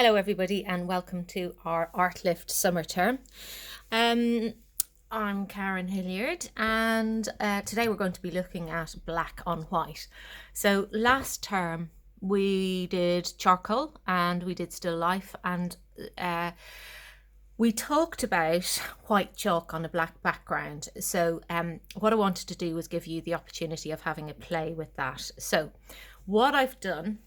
Hello everybody and welcome to our Artlift summer term. I'm Karen Hilliard and today we're going to be looking at black on white. So last term we did charcoal and we did still life, and we talked about white chalk on a black background. So what I wanted to do was give you the opportunity of having a play with that. So what I've done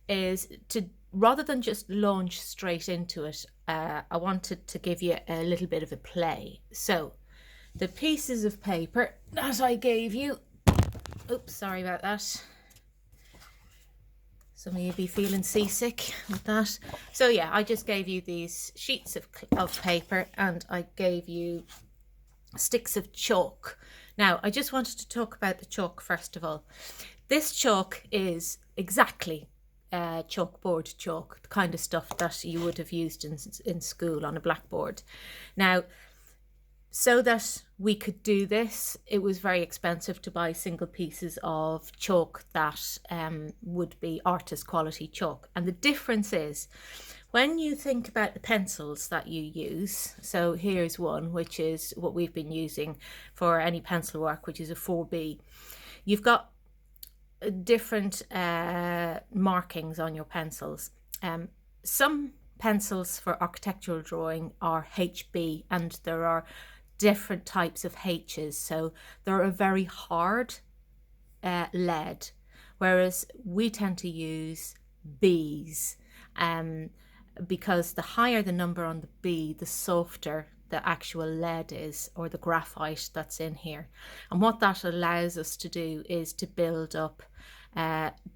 is to, rather than just launch straight into it, I wanted to give you a little bit of a play. So the pieces of paper that I gave you, oops, sorry about that. Some of you be feeling seasick with that. So yeah, I just gave you these sheets of paper and I gave you sticks of chalk. Now, I just wanted to talk about the chalk first of all. This chalk is exactly chalkboard chalk, the kind of stuff that you would have used in school on a blackboard. Now, so that we could do this, it was very expensive to buy single pieces of chalk that would be artist quality chalk. And the difference is, when you think about the pencils that you use, so here's one, which is what we've been using for any pencil work, which is a 4B. You've got different markings on your pencils. Some pencils for architectural drawing are HB, and there are different types of H's. So they're a very hard lead, whereas we tend to use B's, because the higher the number on the B, the softer the actual lead is, or the graphite that's in here. And what that allows us to do is to build up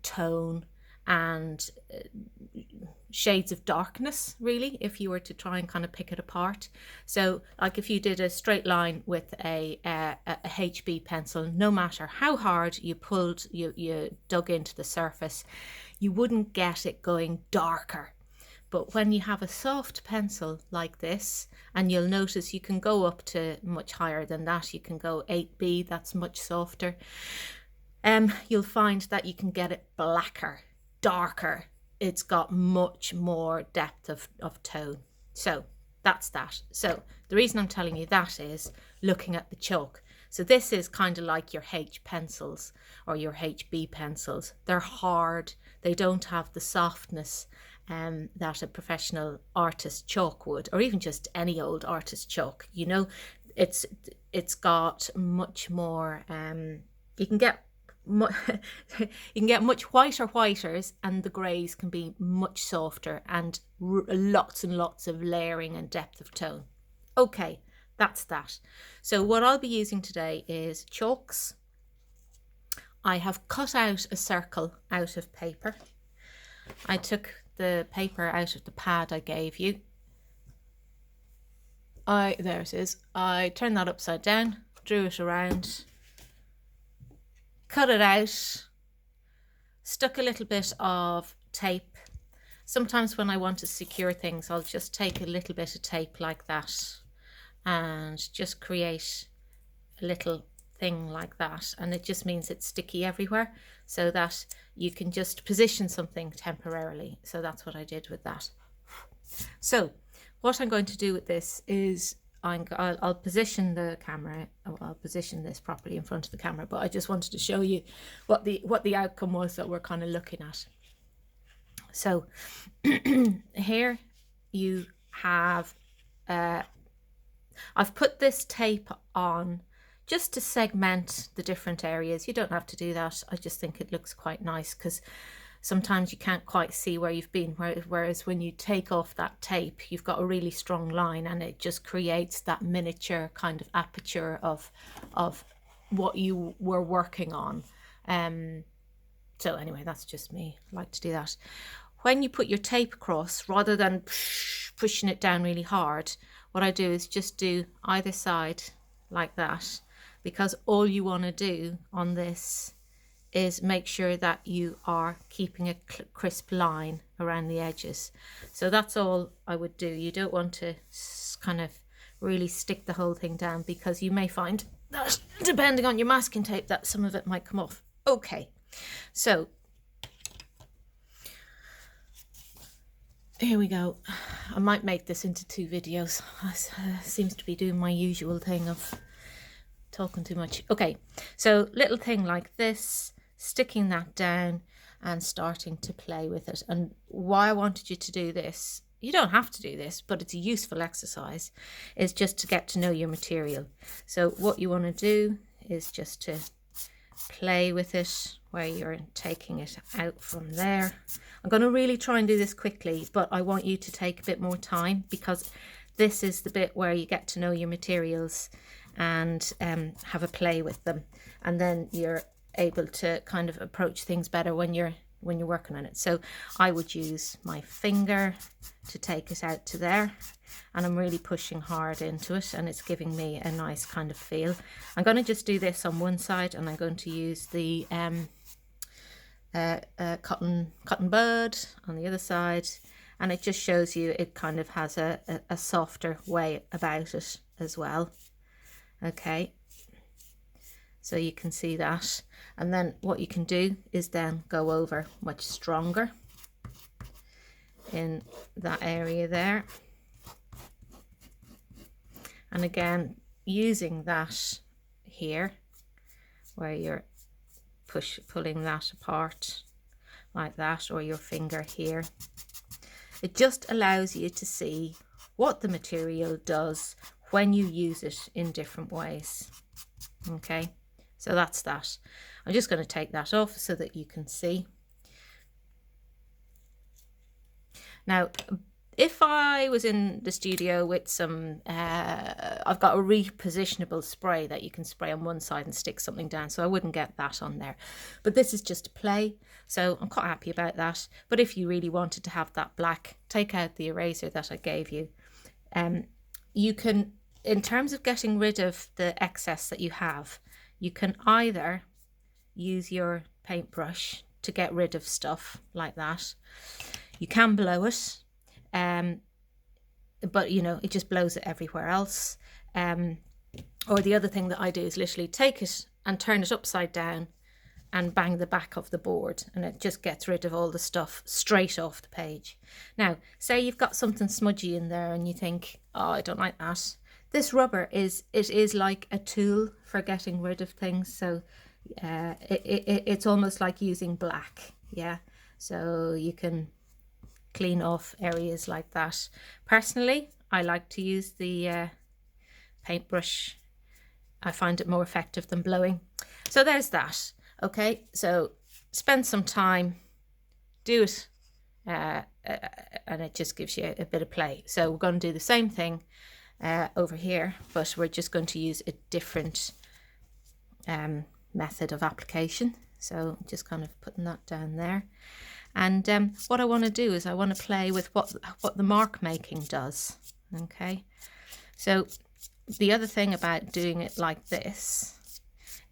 tone and shades of darkness, really, if you were to try and kind of pick it apart. So like if you did a straight line with a HB pencil, no matter how hard you pulled, you dug into the surface, you wouldn't get it going darker. But when you have a soft pencil like this, and you'll notice you can go up to much higher than that, you can go 8B, that's much softer, you'll find that you can get it blacker, darker. It's got much more depth of tone. So that's that. So the reason I'm telling you that is looking at the chalk. So this is kind of like your H pencils or your HB pencils. They're hard. They don't have the softness that a professional artist chalk would, or even just any old artist chalk. You know, it's got much more. You can get much whiter whiters, and the greys can be much softer, and lots and lots of layering and depth of tone. Okay, that's that. So what I'll be using today is chalks. I have cut out a circle out of paper. I took the paper out of the pad I gave you. There it is. I turned that upside down, drew it around, cut it out, stuck a little bit of tape. Sometimes when I want to secure things, I'll just take a little bit of tape like that and just create a little thing like that, and it just means it's sticky everywhere, so that you can just position something temporarily. So that's what I did with that. So what I'm going to do with this is I'll position the camera. I'll position this properly in front of the camera, but I just wanted to show you what the outcome was that we're kind of looking at. So here you have I've put this tape on just to segment the different areas. You don't have to do that. I just think it looks quite nice, because sometimes you can't quite see where you've been, whereas when you take off that tape, you've got a really strong line, and it just creates that miniature kind of aperture of what you were working on. So anyway, that's just me. I like to do that. When you put your tape across, rather than pushing it down really hard, what I do is just do either side like that, because all you want to do on this is make sure that you are keeping a crisp line around the edges. So that's all I would do. You don't want to kind of really stick the whole thing down, because you may find that, depending on your masking tape, that some of it might come off. Okay, so here we go. I might make this into 2 videos. Seems to be doing my usual thing of talking too much. Okay, so little thing like this, sticking that down and starting to play with it. And why I wanted you to do this, you don't have to do this, but it's a useful exercise, is just to get to know your material. So what you want to do is just to play with it where you're taking it out from there. I'm going to really try and do this quickly, but I want you to take a bit more time, because this is the bit where you get to know your materials and have a play with them, and then you're able to kind of approach things better when you're working on it. So I would use my finger to take it out to there, and I'm really pushing hard into it, and it's giving me a nice kind of feel. I'm going to just do this on one side, and I'm going to use the cotton bud on the other side, and it just shows you it kind of has a softer way about it as well. Okay, so you can see that, and then what you can do is then go over much stronger in that area there, and again using that here where you're pulling that apart like that, or your finger here. It just allows you to see what the material does when you use it in different ways. Okay, so that's that. I'm just going to take that off so that you can see. Now, if I was in the studio with some, I've got a repositionable spray that you can spray on one side and stick something down, so I wouldn't get that on there. But this is just a play, so I'm quite happy about that. But if you really wanted to have that black, take out the eraser that I gave you. You can, in terms of getting rid of the excess that you have, you can either use your paintbrush to get rid of stuff like that. You can blow it, but you know, it just blows it everywhere else. Or the other thing that I do is literally take it and turn it upside down and bang the back of the board, and it just gets rid of all the stuff straight off the page. Now, say you've got something smudgy in there and you think, oh, I don't like that. This rubber is like a tool for getting rid of things. So it's almost like using black. Yeah, so you can clean off areas like that. Personally, I like to use the paintbrush. I find it more effective than blowing. So there's that. Okay, so spend some time, do it, and it just gives you a bit of play. So we're going to do the same thing over here, but we're just going to use a different method of application. So just kind of putting that down there. And what I want to do is I want to play with what the mark making does. Okay, so the other thing about doing it like this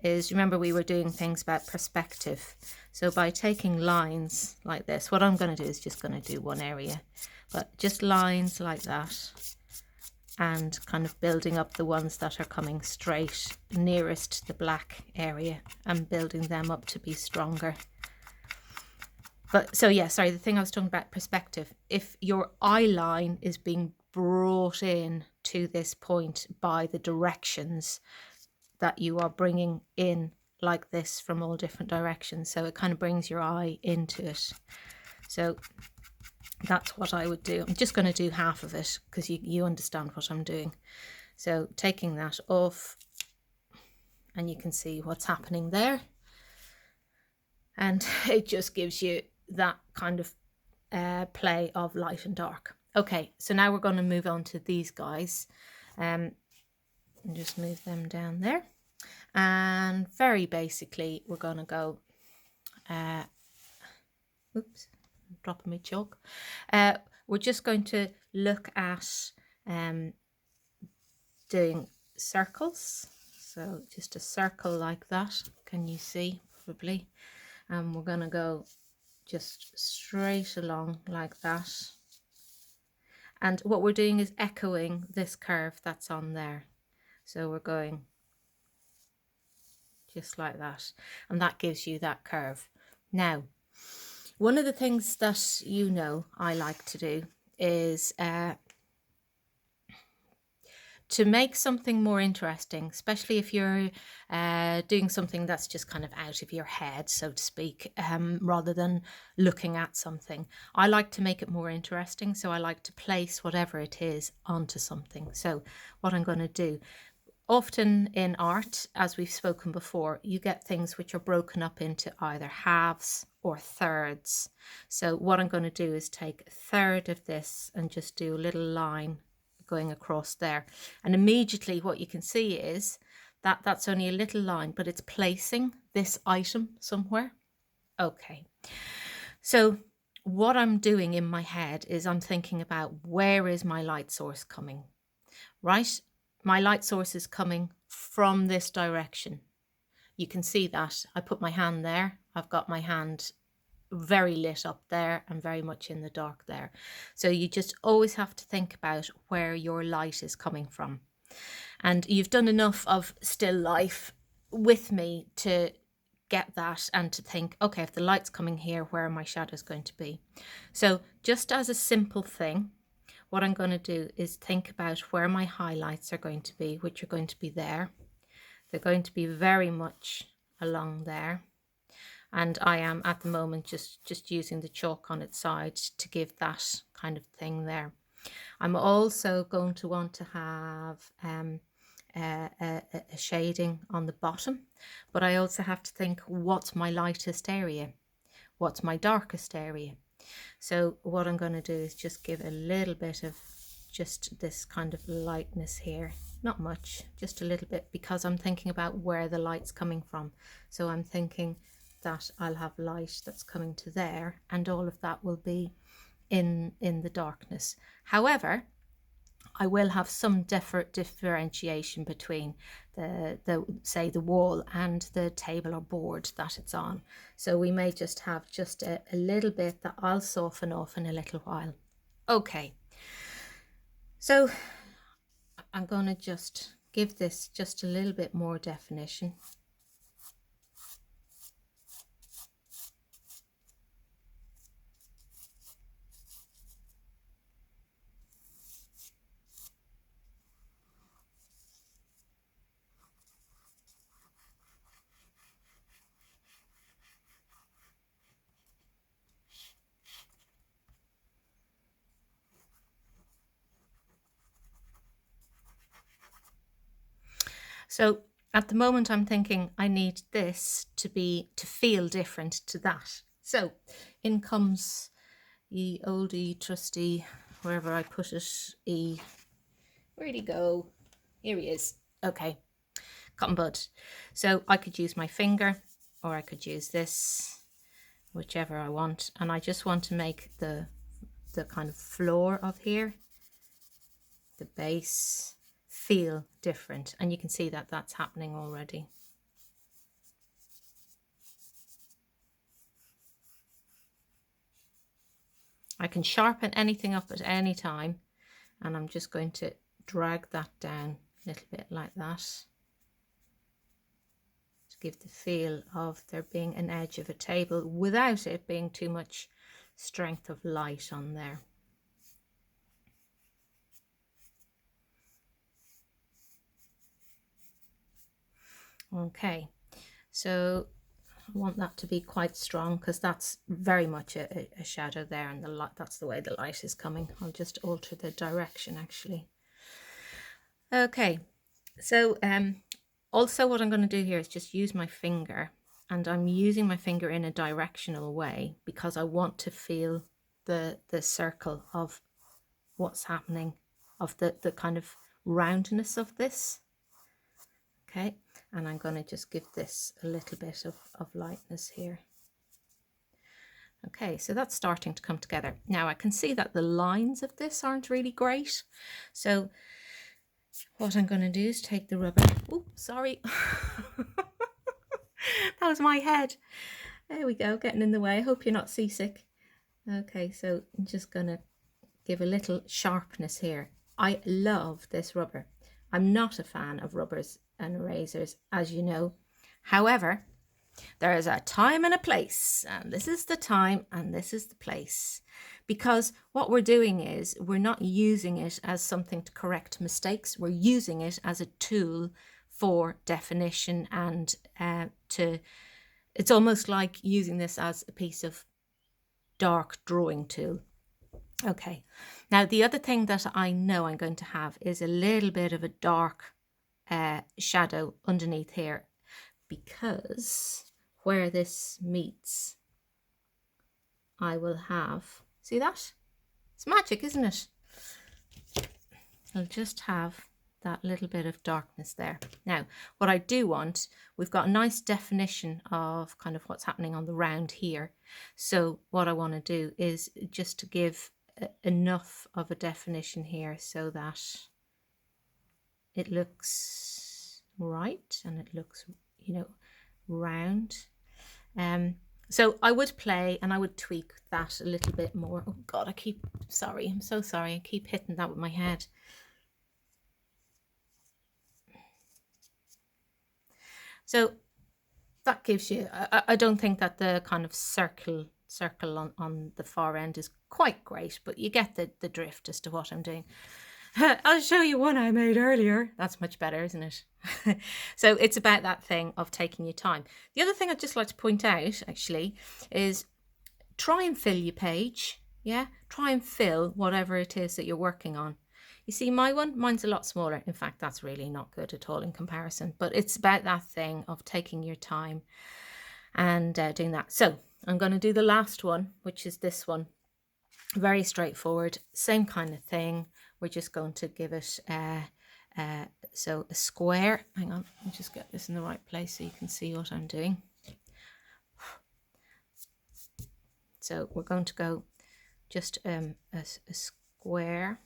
is, remember we were doing things about perspective. So by taking lines like this, what I'm going to do is just going to do one area, but just lines like that, and kind of building up the ones that are coming straight nearest the black area and building them up to be stronger. But so yeah, sorry, the thing I was talking about, perspective. If your eye line is being brought in to this point by the directions that you are bringing in like this from all different directions, so it kind of brings your eye into it. So that's what I would do. I'm just going to do half of it because you understand what I'm doing. So taking that off, and you can see what's happening there, and it just gives you that kind of play of light and dark. Okay, so now we're going to move on to these guys, and just move them down there. And very basically, we're going to go, oops, I'm dropping my chalk. We're just going to look at doing circles. So just a circle like that, can you see? Probably. And we're going to go just straight along like that. And what we're doing is echoing this curve that's on there. So we're going just like that, and that gives you that curve. Now, one of the things that I like to do is to make something more interesting, especially if you're doing something that's just kind of out of your head, so to speak, rather than looking at something. I like to make it more interesting, so I like to place whatever it is onto something. So what I'm going to do, often in art, as we've spoken before, you get things which are broken up into either halves or thirds. So what I'm going to do is take a third of this and just do a little line going across there. And immediately what you can see is that that's only a little line, but it's placing this item somewhere. Okay. So what I'm doing in my head is I'm thinking about, where is my light source coming? Right? My light source is coming from this direction. You can see that. I put my hand there. I've got my hand very lit up there and very much in the dark there. So you just always have to think about where your light is coming from. And you've done enough of still life with me to get that and to think, okay, if the light's coming here, where are my shadows going to be? So just as a simple thing, what I'm going to do is think about where my highlights are going to be, which are going to be there. They're going to be very much along there. And I am at the moment just using the chalk on its side to give that kind of thing there. I'm also going to want to have a shading on the bottom, but I also have to think, what's my lightest area? What's my darkest area? So what I'm going to do is just give a little bit of just this kind of lightness here. Not much, just a little bit, because I'm thinking about where the light's coming from. So I'm thinking that I'll have light that's coming to there, and all of that will be in the darkness. However, I will have some differentiation between the wall and the table or board that it's on. So we may just have just a little bit that I'll soften off in a little while. Okay, so I'm going to just give this just a little bit more definition. So at the moment I'm thinking I need this to feel different to that. So in comes ye oldie trusty, wherever I put it, E. Where'd he go? Here he is. Okay, cotton bud. So I could use my finger, or I could use this, whichever I want. And I just want to make the kind of floor of here, the base, feel different. And you can see that that's happening already. I can sharpen anything up at any time, and I'm just going to drag that down a little bit like that to give the feel of there being an edge of a table without it being too much strength of light on there. Okay, so I want that to be quite strong because that's very much a shadow there, and the light, that's the way the light is coming. I'll just alter the direction actually. Okay, so also what I'm going to do here is just use my finger, and I'm using my finger in a directional way because I want to feel the circle of what's happening, of the kind of roundness of this. Okay, and I'm going to just give this a little bit of lightness here. Okay, so that's starting to come together. Now I can see that the lines of this aren't really great. So what I'm going to do is take the rubber. Oh, sorry. That was my head. There we go, getting in the way. I hope you're not seasick. Okay, so I'm just going to give a little sharpness here. I love this rubber. I'm not a fan of rubbers and erasers, as you know. However, there is a time and a place, and this is the time and this is the place. because what we're doing is we're not using it as something to correct mistakes. We're using it as a tool for definition and it's almost like using this as a piece of dark drawing tool. Okay, now the other thing that I know I'm going to have is a little bit of a dark shadow underneath here, because where this meets, I will have, see that? It's magic, isn't it? I'll just have that little bit of darkness there. Now, what I do want, we've got a nice definition of kind of what's happening on the round here. So what I want to do is just to give enough of a definition here so that it looks right and it looks, you know, round. So I would play and I would tweak that a little bit more. Oh God, I'm so sorry. I keep hitting that with my head. So that gives you, I don't think that the kind of circle on the far end is quite great, but you get the drift as to what I'm doing. I'll show you one I made earlier. That's much better, isn't it? So it's about that thing of taking your time. The other thing I'd just like to point out, actually, is try and fill your page. Yeah, try and fill whatever it is that you're working on. You see mine's a lot smaller. In fact, that's really not good at all in comparison, but it's about that thing of taking your time and doing that. So I'm going to do the last one, which is this one. Very straightforward, same kind of thing. We're just going to give it so a square. Hang on, let me just get this in the right place so you can see what I'm doing. So we're going to go just a square.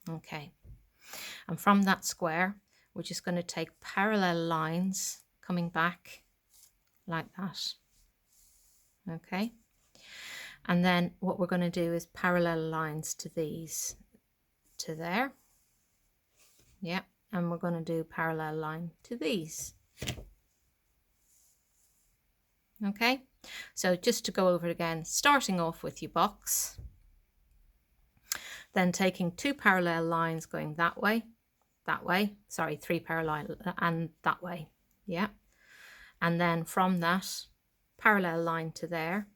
Okay, and from that square, we're just going to take parallel lines coming back like that. Okay, and then what we're going to do is parallel lines to these, to there. Yeah, and we're going to do parallel line to these. Okay, so just to go over it again, starting off with your box, then taking two parallel lines going that way, sorry, three parallel and that way. Yeah, and then from that, parallel line to there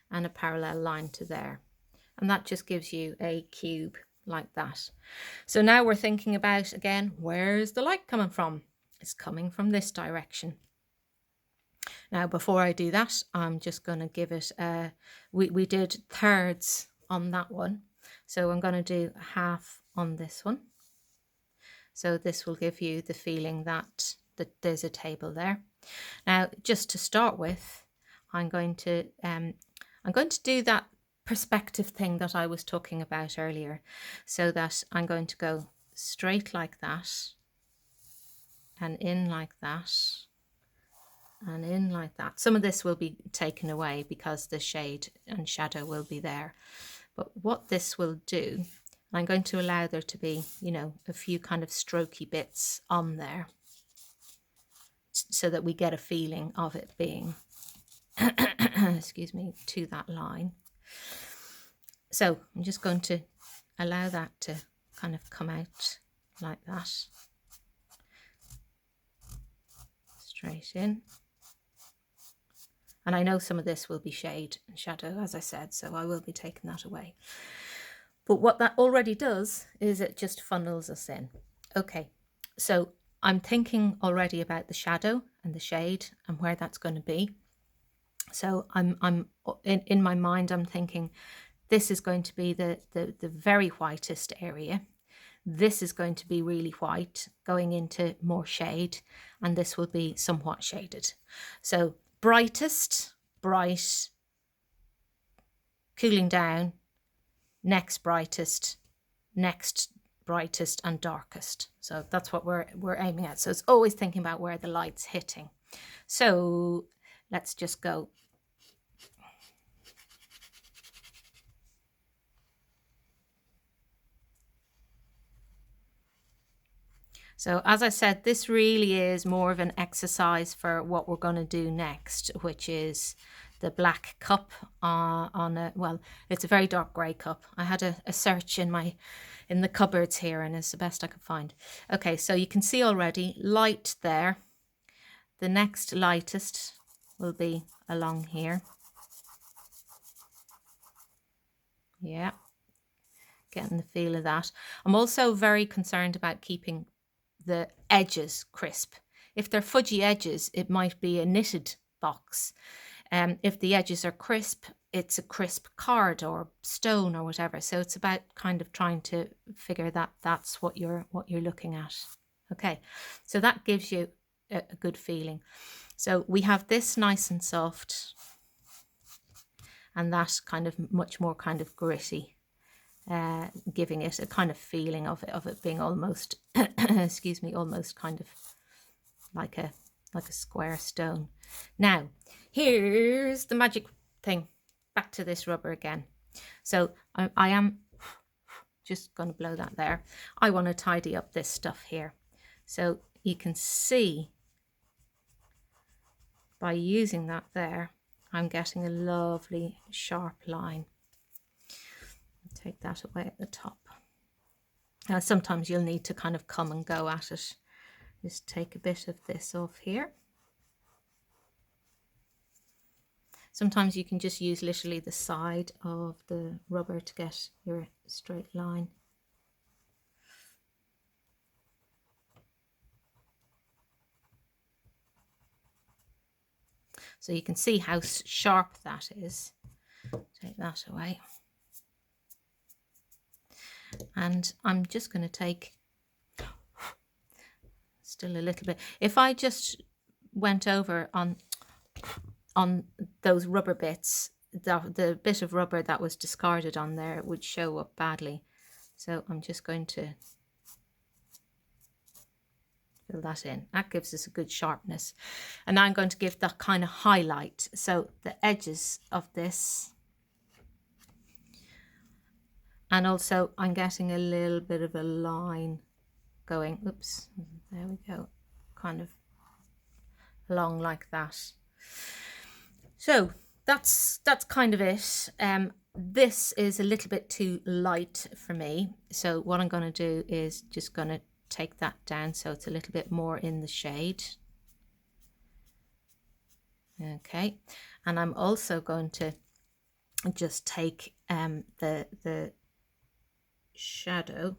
and a parallel line to there, and that just gives you a cube like that. So now we're thinking about, again, where's the light coming from? It's coming from this direction. Now before I do that, I'm just going to give it we did thirds on that one, so I'm going to do half on this one. So this will give you the feeling that there's a table there. Now, just to start with, I'm going to do that perspective thing that I was talking about earlier, so that I'm going to go straight like that, and in like that, and in like that. Some of this will be taken away because the shade and shadow will be there. But what this will do, I'm going to allow there to be, you know, a few kind of strokey bits on there, so that we get a feeling of it being, excuse me, to that line. So I'm just going to allow that to kind of come out like that, straight in. And I know some of this will be shade and shadow, as I said, so I will be taking that away. But what that already does is it just funnels us in. Okay, so I'm thinking already about the shadow and the shade and where that's going to be. So I'm in my mind, I'm thinking this is going to be the very whitest area. This is going to be really white, going into more shade, and this will be somewhat shaded. So brightest, bright, cooling down, next brightest, next brightest, and darkest. So that's what we're aiming at. So it's always thinking about where the light's hitting. So let's just go. So as I said, this really is more of an exercise for what we're going to do next, which is the black cup on a, well, it's a very dark grey cup. I had a search in the cupboards here, and it's the best I could find. Okay, so you can see already light there. The next lightest will be along here. Yeah, getting the feel of that. I'm also very concerned about keeping the edges crisp. If they're fudgy edges, it might be a knitted box. If the edges are crisp, it's a crisp card or stone or whatever. So it's about kind of trying to figure that that's what you're looking at. Okay, so that gives you a good feeling. So we have this nice and soft, and that kind of much more kind of gritty, giving it a kind of feeling of it being almost, excuse me, almost kind of like a square stone. Now, here's the magic thing. Back to this rubber again. So I am just going to blow that there. I want to tidy up this stuff here. So you can see by using that there, I'm getting a lovely sharp line. Take that away at the top. Now, sometimes you'll need to kind of come and go at it. Just take a bit of this off here. Sometimes you can just use literally the side of the rubber to get your straight line. So you can see how sharp that is. Take that away. And I'm just going to take still a little bit. If I just went over on those rubber bits, the bit of rubber that was discarded on there would show up badly. So I'm just going to fill that in. That gives us a good sharpness. And now I'm going to give that kind of highlight. So the edges of this, and also I'm getting a little bit of a line going, oops, there we go, kind of along like that. So that's kind of it. This is a little bit too light for me. So what I'm going to do is just going to take that down so it's a little bit more in the shade. Okay, and I'm also going to just take the shadow.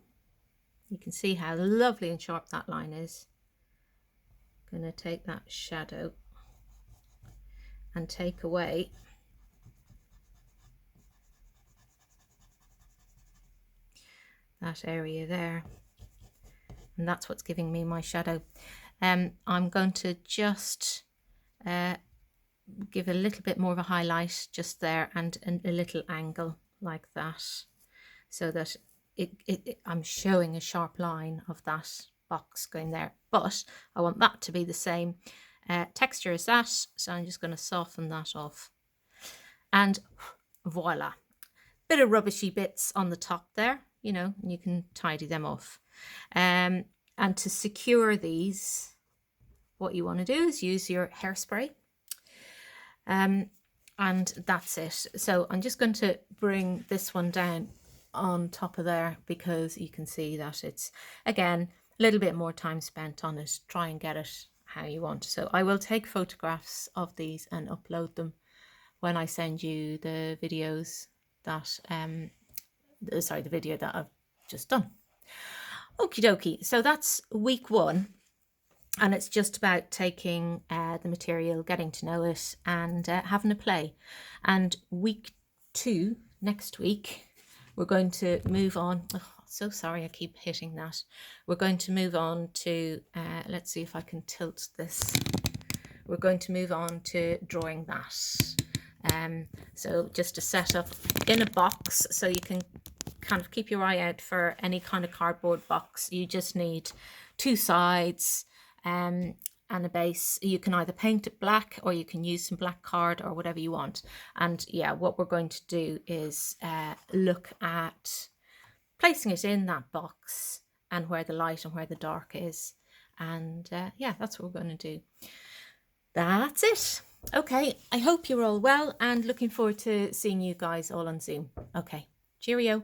You can see how lovely and sharp that line is. I'm going to take that shadow and take away that area there, and that's what's giving me my shadow. I'm going to just give a little bit more of a highlight just there, and a little angle like that, so that I'm showing a sharp line of that box going there, but I want that to be the same texture as that, so I'm just going to soften that off, and voila, bit of rubbishy bits on the top there, you know, and you can tidy them off. And to secure these, what you want to do is use your hairspray, and that's it. So I'm just going to bring this one down on top of there, because you can see that it's, again, a little bit more time spent on it. Try and get it how you want. So I will take photographs of these and upload them when I send you the videos that the video that I've just done. Okie dokie, so that's week 1, and it's just about taking the material, getting to know it, and having a play. And week 2, next week, we're going to move on. Oh, so sorry, I keep hitting that. We're going to move on to, let's see if I can tilt this. We're going to move on to drawing that. So just to set up in a box, so you can kind of keep your eye out for any kind of cardboard box. You just need 2 sides and a base. You can either paint it black, or you can use some black card, or whatever you want. And yeah, what we're going to do is look at placing it in that box and where the light and where the dark is. And yeah, that's what we're going to do. That's it. Okay, I hope you're all well and looking forward to seeing you guys all on Zoom. Okay, cheerio.